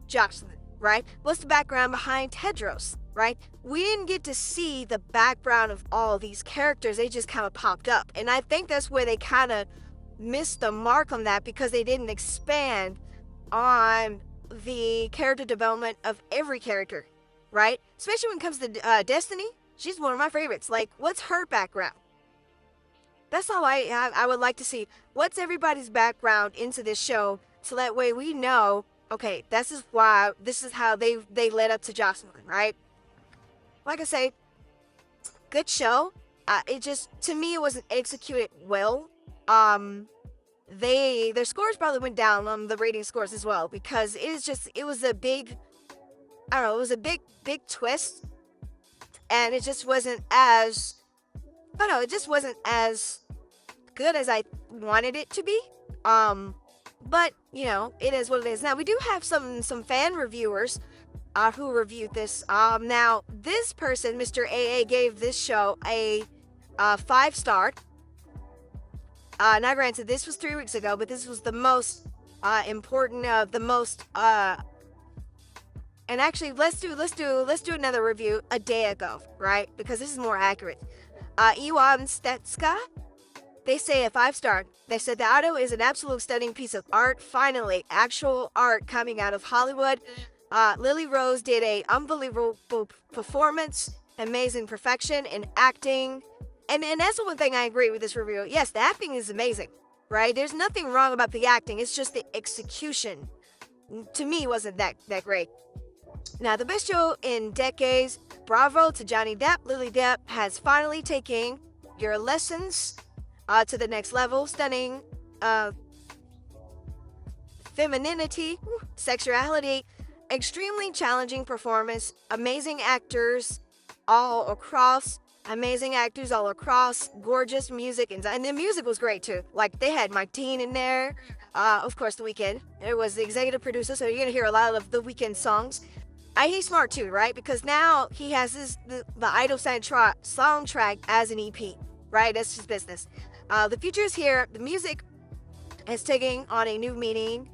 Jocelyn, right? What's the background behind Tedros, right? We didn't get to see the background of all these characters. They just kind of popped up. And I think that's where they kind of missed the mark on that, because they didn't expand on the character development of every character, right? Especially when it comes to Destiny. She's one of my favorites. Like, what's her background? That's all I would like to see. What's everybody's background into this show, so that way we know, okay, this is how they led up to Jocelyn, right? Like I say, good show. It just, to me, it wasn't executed well. Their scores probably went down on the rating scores as well, because it was a big twist. And it just wasn't as, it just wasn't as good as I wanted it to be. But, it is what it is. Now, we do have some fan reviewers who reviewed this. Now, this person, Mr. AA, gave this show a 5-star. Now, granted, this was 3 weeks ago, but this was the most important, and actually, let's do another review a day ago, right? Because this is more accurate. Iwan Stetska, they say a 5-star. They said the audio is an absolute stunning piece of art. Finally, actual art coming out of Hollywood. Lily Rose did a unbelievable performance, amazing perfection in acting, and that's the one thing I agree with this review. Yes, the acting is amazing, right? There's nothing wrong about the acting. It's just the execution, to me, wasn't that great. Now, the best show in decades. Bravo to Johnny Depp. Lily Depp has finally taken your lessons to the next level. Stunning femininity, sexuality, extremely challenging performance, amazing actors all across, gorgeous music, and the music was great too. Like, they had Martine in there, of course, The Weeknd. It was the executive producer, so you're gonna hear a lot of The Weeknd songs. He's smart too, right? Because now he has the Idol soundtrack as an EP, right? That's his business. The future is here. The music is taking on a new meaning.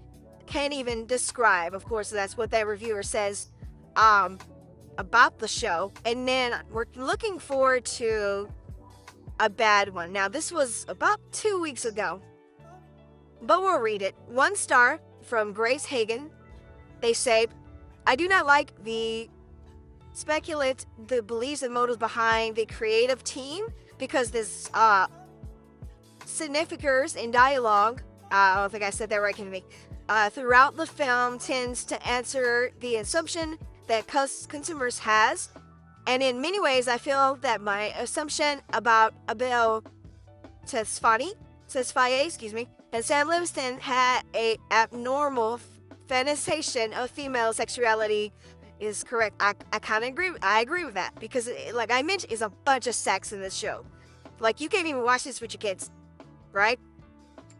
Can't even describe. Of course, that's what that reviewer says about the show. And then we're looking forward to a bad one. Now, this was about 2 weeks ago, but we'll read it. 1 star from Grace Hagen. They say, I do not like the beliefs and motives behind the creative team, because this significance in dialogue, I don't think I said that right, can me, throughout the film tends to answer the assumption that consumers has, and in many ways I feel that my assumption about Abel Tesfaye, and Sam Livingston had a abnormal fantasization of female sexuality is correct. I kind of agree. I agree with that, because, like I mentioned, it's a bunch of sex in this show. Like, you can't even watch this with your kids, right?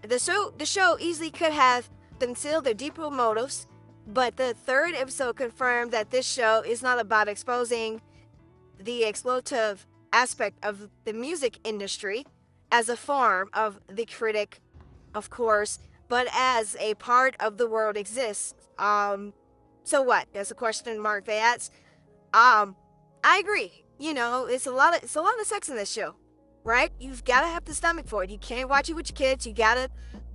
The show easily could have concealed their deeper motives, but the 3rd episode confirmed that this show is not about exposing the exploitative aspect of the music industry as a form of the critic, of course, but as a part of the world exists. So what? That's a question mark they ask. I agree. You know, it's a lot of sex in this show, right? You've got to have the stomach for it. You can't watch it with your kids. You got to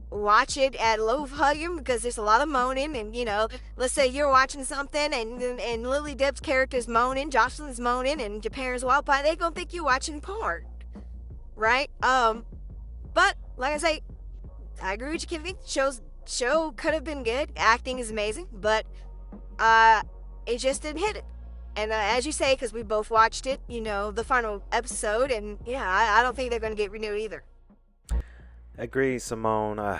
watch it at low volume because there's a lot of moaning. And, you know, let's say you're watching something and Lily Depp's character is moaning, Jocelyn's moaning, and your parents walk by, they gonna think you're watching porn, right? But like I say, I agree with you, Kiffy. Show could have been good. Acting is amazing, but it just didn't hit it. And as you say, because we both watched it, you know, the final episode, and yeah, I don't think they're going to get renewed either. Agree, Simone.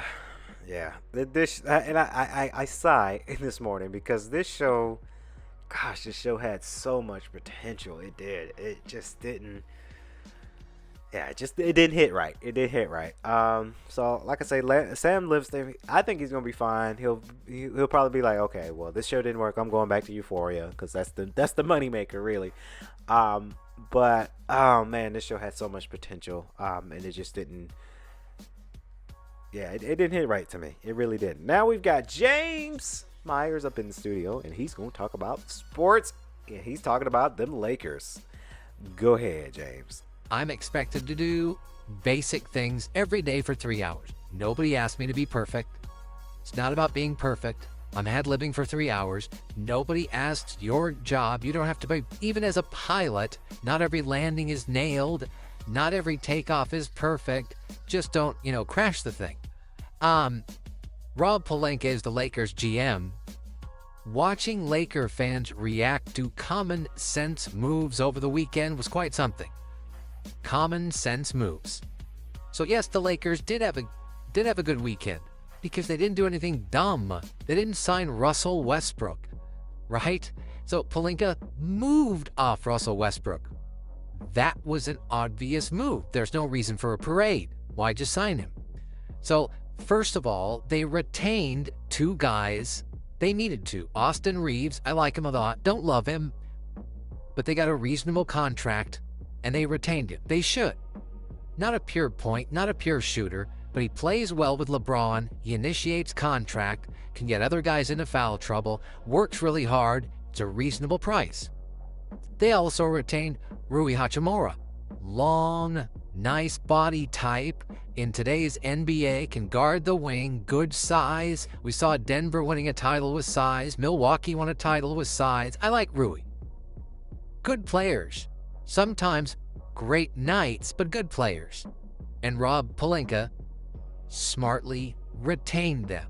Yeah, I sigh this morning because this show, gosh, this show had so much potential. It did. It just didn't. Yeah, it didn't hit right. It didn't hit right. So like I say, Sam lives there. I think he's gonna be fine. He'll probably be like, okay, well, this show didn't work. I'm going back to Euphoria because that's the money maker, really. But oh man, this show had so much potential. And it just didn't. Yeah, it didn't hit right to me. It really didn't. Now we've got James Myers up in the studio, and he's gonna talk about sports. Yeah, he's talking about them Lakers. Go ahead, James. I'm expected to do basic things every day for 3 hours. Nobody asked me to be perfect. It's not about being perfect. I'm ad-libbing for 3 hours. Nobody asked your job. You don't have to be, even as a pilot, not every landing is nailed. Not every takeoff is perfect. Just don't, crash the thing. Rob Pelinka is the Lakers GM. Watching Laker fans react to common sense moves over the weekend was quite something. Common sense moves. So yes, the Lakers did have a good weekend because they didn't do anything dumb. They didn't sign Russell Westbrook, right? So Pelinka moved off Russell Westbrook. That was an obvious move. There's no reason for a parade. Why just sign him? So first of all, they retained 2 guys they needed to. Austin Reeves, I like him a lot. Don't love him, but they got a reasonable contract. And they retained him. They should. Not a pure point, not a pure shooter, but he plays well with LeBron. He initiates contract, can get other guys into foul trouble, works really hard. It's a reasonable price. They also retained Rui Hachimura. Long, nice body type. In today's NBA, can guard the wing, good size. We saw Denver winning a title with size. Milwaukee won a title with size. I like Rui. Good players. Sometimes great nights, but good players. And Rob Pelinka smartly retained them.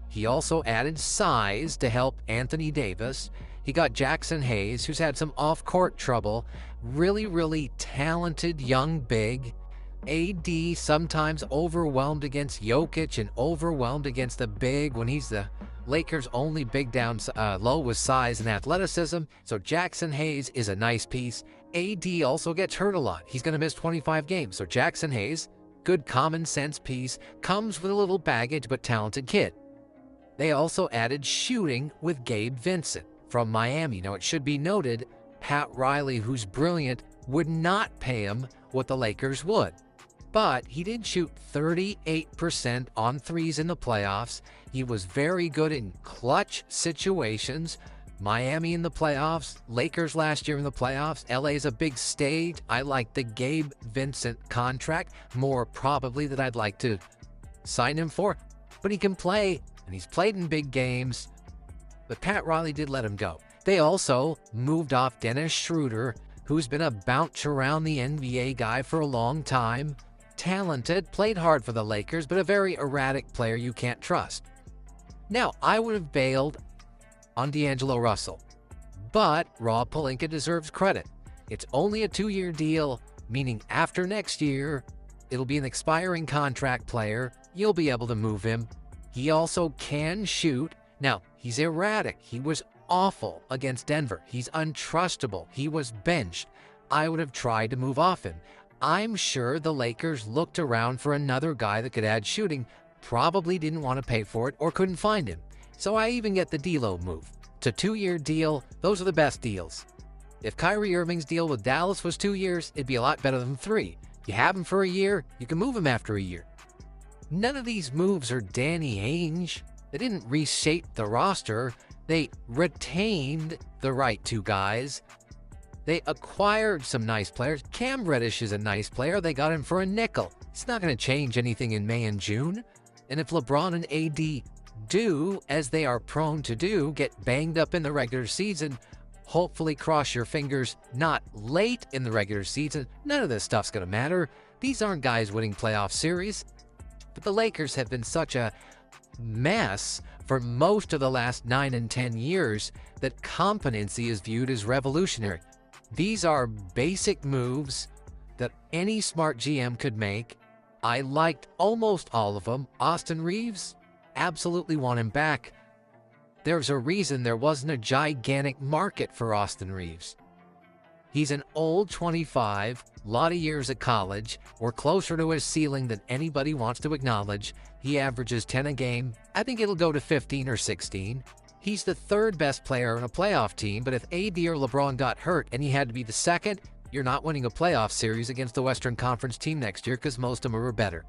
He also added size to help Anthony Davis. He got Jackson Hayes, who's had some off-court trouble. Really, really talented young big. AD sometimes overwhelmed against Jokic and overwhelmed against the big when he's the Lakers' only big down low with size and athleticism. So Jackson Hayes is a nice piece. AD also gets hurt a lot. He's going to miss 25 games. So Jackson Hayes, good common sense piece, comes with a little baggage but talented kid. They also added shooting with Gabe Vincent from Miami. Now it should be noted, Pat Riley, who's brilliant, would not pay him what the Lakers would. But he did shoot 38% on threes in the playoffs. He was very good in clutch situations. Miami in the playoffs, Lakers last year in the playoffs. LA's a big stage. I like the Gabe Vincent contract more probably than I'd like to sign him for. But he can play, and he's played in big games. But Pat Riley did let him go. They also moved off Dennis Schroeder, who's been a bounce around the NBA guy for a long time. Talented, played hard for the Lakers, but a very erratic player you can't trust. Now, I would have bailed on D'Angelo Russell, but Rob Pelinka deserves credit. It's only a 2-year deal, meaning after next year, it'll be an expiring contract player. You'll be able to move him. He also can shoot. Now, he's erratic. He was awful against Denver. He's untrustable. He was benched. I would have tried to move off him. I'm sure the Lakers looked around for another guy that could add shooting, probably didn't want to pay for it or couldn't find him. So I even get the D'Lo move. It's a 2-year deal. Those are the best deals. If Kyrie Irving's deal with Dallas was 2 years, it'd be a lot better than 3. You have him for a year, you can move him after a year. None of these moves are Danny Ainge. They didn't reshape the roster. They retained the right two guys. They acquired some nice players. Cam Reddish is a nice player. They got him for a nickel. It's not going to change anything in May and June. And if LeBron and AD do, as they are prone to do, get banged up in the regular season, hopefully cross your fingers, not late in the regular season, none of this stuff's going to matter. These aren't guys winning playoff series. But the Lakers have been such a mess for most of the last 9 and 10 years that competency is viewed as revolutionary. These are basic moves that any smart GM could make. I liked almost all of them. Austin Reeves, absolutely want him back. There's a reason there wasn't a gigantic market for Austin Reeves. He's an old 25, lot of years at college. We're closer to his ceiling than anybody wants to acknowledge. He averages 10 a game. I think it'll go to 15 or 16. He's the third best player on a playoff team, but if AD or LeBron got hurt and he had to be the second, you're not winning a playoff series against the Western Conference team next year because most of them are better.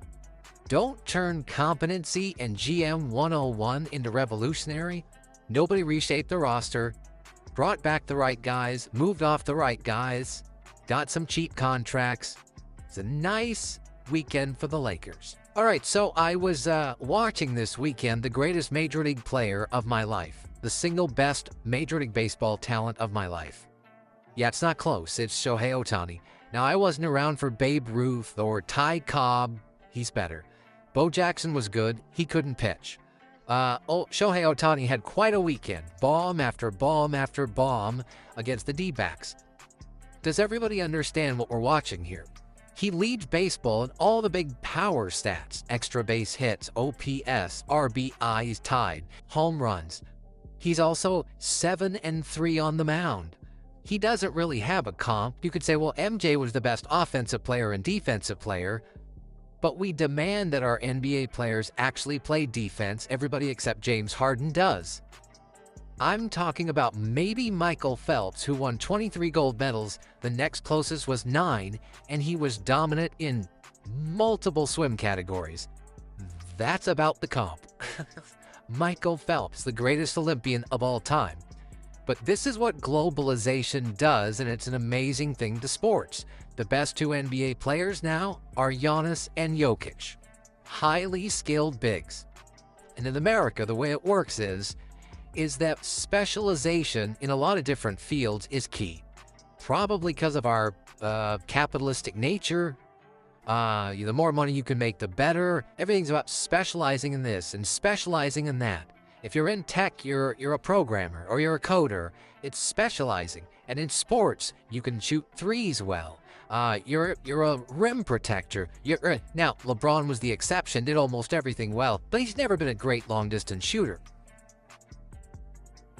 Don't turn competency and GM 101 into revolutionary. Nobody reshaped the roster, brought back the right guys, moved off the right guys, got some cheap contracts. It's a nice weekend for the Lakers. All right, so I was watching this weekend the greatest Major League player of my life, the single best Major League Baseball talent of my life. Yeah, it's not close. It's Shohei Ohtani. Now, I wasn't around for Babe Ruth or Ty Cobb. He's better. Bo Jackson was good. He couldn't pitch. Shohei Ohtani had quite a weekend. Bomb after bomb after bomb against the D-backs. Does everybody understand what we're watching here? He leads baseball in all the big power stats. Extra base hits, OPS, RBIs tied, home runs. He's also 7-3 on the mound. He doesn't really have a comp. You could say, well, MJ was the best offensive player and defensive player, but we demand that our NBA players actually play defense. Everybody except James Harden does. I'm talking about maybe Michael Phelps, who won 23 gold medals. The next closest was 9, and he was dominant in multiple swim categories. That's about the comp. Michael Phelps, the greatest Olympian of all time. But this is what globalization does, and it's an amazing thing to sports. The best 2 NBA players now are Giannis and Jokic. Highly skilled bigs. And in America, the way it works is that specialization in a lot of different fields is key. Probably because of our capitalistic nature. The more money you can make, the better. Everything's about specializing in this and specializing in that. If you're in tech, you're a programmer or you're a coder. It's specializing. And in sports, you can shoot threes well. You're a rim protector. Now, LeBron was the exception, did almost everything well, but he's never been a great long-distance shooter.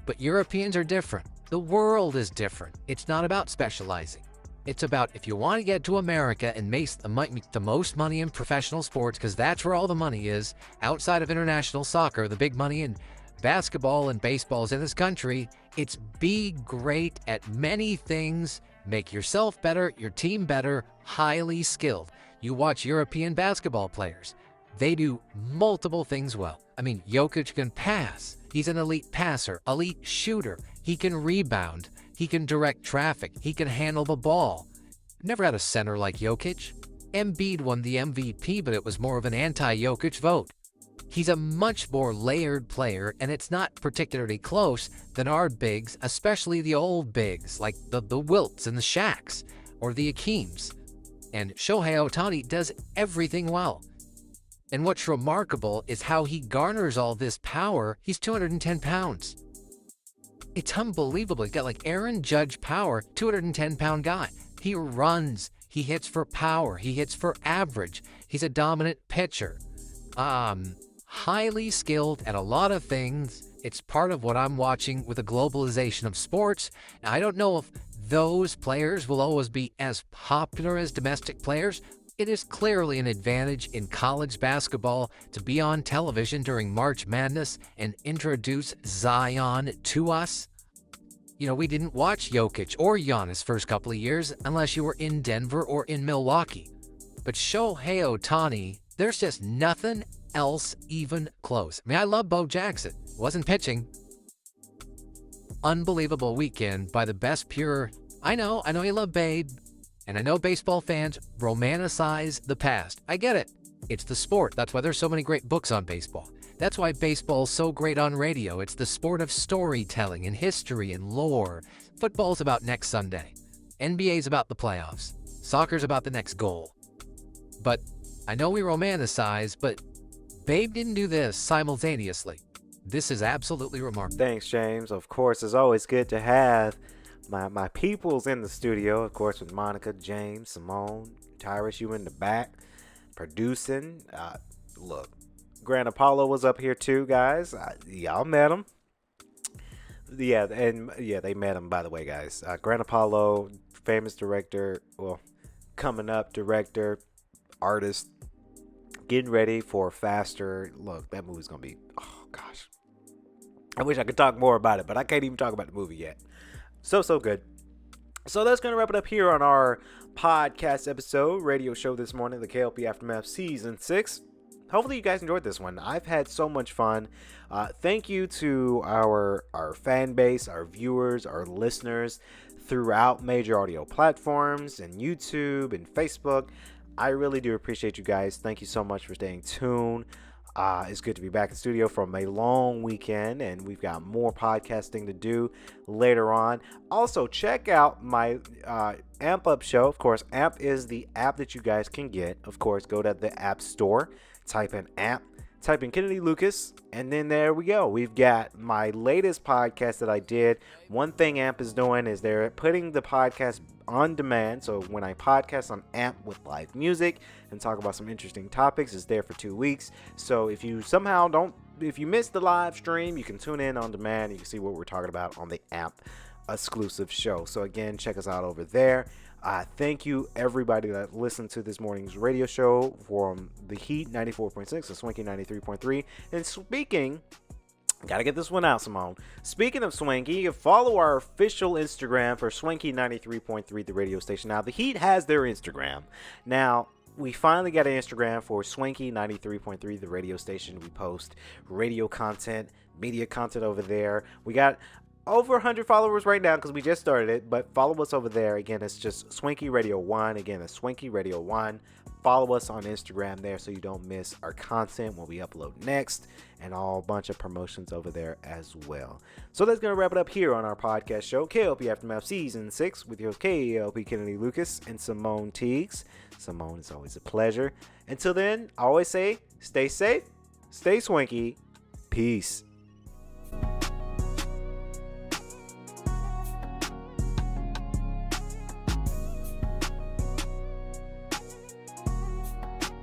But Europeans are different. The world is different. It's not about specializing. It's about if you want to get to America and make the most money in professional sports, because that's where all the money is, outside of international soccer, the big money in basketball and baseball is in this country, it's be great at many things, make yourself better, your team better, highly skilled. You watch European basketball players. They do multiple things well. I mean, Jokic can pass. He's an elite passer, elite shooter. He can rebound. He can direct traffic. He can handle the ball. Never had a center like Jokic. Embiid won the MVP, but it was more of an anti-Jokic vote. He's a much more layered player, and it's not particularly close than our bigs, especially the old bigs, like the Wilts and the Shaqs, or the Hakeems. And Shohei Ohtani does everything well. And what's remarkable is how he garners all this power. He's 210 pounds. It's unbelievable. He's got like Aaron Judge power, 210-pound guy. He runs. He hits for power. He hits for average. He's a dominant pitcher. Highly skilled at a lot of things. It's part of what I'm watching with the globalization of sports. Now, I don't know if those players will always be as popular as domestic players. It is clearly an advantage in college basketball to be on television during March Madness and introduce Zion to us. You know, we didn't watch Jokic or Giannis first couple of years unless you were in Denver or in Milwaukee. But Shohei Ohtani There's just nothing else even close. I mean, I love Bo Jackson. Wasn't pitching. Unbelievable weekend by the best pure. I know you love Babe, and I know baseball fans romanticize the past. I get it. It's the sport. That's why there's so many great books on baseball. That's why baseball's so great on radio. It's the sport of storytelling and history and lore. Football's about next Sunday. NBA's about the playoffs. Soccer's about the next goal. But I know we romanticize, but Babe didn't do this simultaneously. This is absolutely remarkable. Thanks, James. Of course, it's always good to have my peoples in the studio. Of course, with Monica, James, Simone, Tyrus, you in the back, producing. Look, Grand Apollo was up here too, guys. Y'all met him. Yeah, they met him, by the way, guys. Grand Apollo, famous director, coming up director, artist, getting ready for Faster. Look, that movie's gonna be, oh gosh, I wish I could talk more about it, but I can't even talk about the movie yet. So good. So that's gonna wrap it up here on our podcast episode, radio show this morning, the K.L.P. Aftermath Season 6. Hopefully you guys enjoyed this one. I've had so much fun. Thank you to our fan base, our viewers, our listeners throughout major audio platforms and YouTube and Facebook. I really do appreciate you guys. Thank you so much for staying tuned. It's good to be back in studio from a long weekend, and we've got more podcasting to do later on. Also, check out my Amp Up show. Of course, Amp is the app that you guys can get. Of course, go to the App Store, type in Amp, type in Kennedy Lucas, and then there we go. We've got my latest podcast that I did. One thing Amp is doing is they're putting the podcast on demand. So when I podcast on Amp with live music and talk about some interesting topics, it's there for 2 weeks. So if you miss the live stream, you can tune in on demand. You can see what we're talking about on the Amp exclusive show. So again, check us out over there. Thank you everybody that listened to this morning's radio show from the Heat 94.6 and Swanky 93.3. And speaking, gotta get this one out, Simone. Speaking of Swanky, follow our official Instagram for Swanky 93.3, the radio station. Now, the Heat has their Instagram. Now, we finally got an Instagram for Swanky 93.3, the radio station. We post radio content, media content over there. We got over 100 followers right now because we just started it, but follow us over there. Again, it's just Swanky Radio 1. Again, it's Swanky Radio 1. Follow us on Instagram there so you don't miss our content when we upload next, and a bunch of promotions over there as well. So that's going to wrap it up here on our podcast show, K.L.P. Aftermath Season 6, with your K.L.P. Kennedy Lucas and Simone Teags. Simone, it's always a pleasure. Until then, I always say, stay safe, stay swanky, peace.